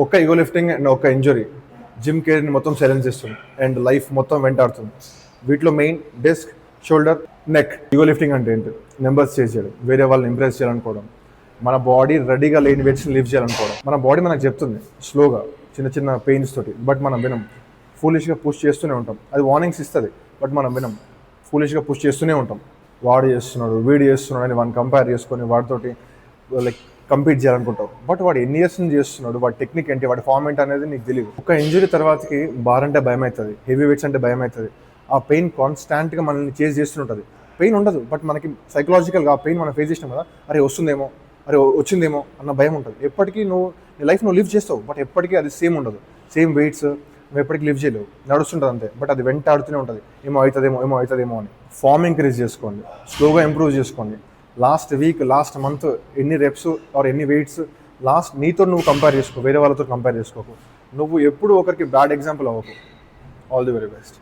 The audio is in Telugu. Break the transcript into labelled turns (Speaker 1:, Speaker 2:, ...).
Speaker 1: ఒక్క ఈగో లిఫ్టింగ్ అండ్ ఒక్క ఇంజరీ జిమ్ కెరీర్ని మొత్తం ఛాలెంజ్ చేస్తుంది అండ్ లైఫ్ మొత్తం వెంటాడుతుంది. వీటిలో main desk, shoulder, neck. Ego lifting అంటే ఏంటి? నెంబర్స్ చేసి చేయడం, వేరే వాళ్ళని ఇంప్రెస్ చేయాలనుకోవడం, మన బాడీ రెడీగా లేని వెయిట్స్ని లిఫ్ట్ చేయాలనుకోవడం. మన బాడీ మనకు చెప్తుంది స్లోగా, చిన్న చిన్న పెయిన్స్ తోటి, బట్ మనం వినం. ఫూలిష్గా పుష్ చేస్తూనే ఉంటాం. అది వార్నింగ్స్ ఇస్తుంది, బట్ మనం వినం. ఫూలిష్గా పుష్ చేస్తూనే ఉంటాం. వాడు చేస్తున్నాడు, వీడు చేస్తున్నాడు అని వాడిని కంపేర్ చేసుకొని వాడితోటి లైక్ కంపీట్ చేయాలనుకుంటావు. బట్ వాడు ఎన్ని ఇయర్స్ నుంచి చేస్తున్నాడు, వాడి టెక్నిక్ ఏంటి, వాడి ఫార్మ్ ఏంటి అనేది నీకు తెలియదు. ఒక ఇంజరీ తర్వాతకి బార్ అంటే భయం అవుతుంది, హెవీ వెయిట్స్ అంటే భయం అవుతుంది. ఆ పెయిన్ కాన్స్టాంట్గా మనల్ని చేజ్ చేస్తుంటుంది. పెయిన్ ఉండదు, బట్ మనకి సైకలాజికల్గా ఆ పెయిన్ మనం ఫేస్ చేసినాం కదా, అరే వస్తుందేమో, అరే వచ్చిందేమో అన్న భయం ఉంటుంది. ఎప్పటికీ నీ లైఫ్ లివ్ చేస్తావు, బట్ ఎప్పటికీ అది సేమ్ ఉండదు. సేమ్ వెయిట్స్ నువ్వు ఎప్పటికీ లివ్ చేయలేవు, నడుస్తుంటుంది అంతే. బట్ అది వెంటాడుతూనే ఉంటుంది, ఏమో అవుతుందేమో అని. ఫామ్ ఇంక్రీజ్ చేసుకోండి, స్లోగా ఇంప్రూవ్ చేసుకోండి. లాస్ట్ వీక్, లాస్ట్ మంత్ ఎన్ని రెప్స్ ఆర్ ఎన్ని వెయిట్స్ నీతో నువ్వు కంపేర్ చేసుకో, వేరే వాళ్ళతో కంపేర్ చేసుకోకు. నువ్వు ఎప్పుడు ఒకరికి బ్యాడ్ ఎగ్జాంపుల్ అవ్వకు. All the very best.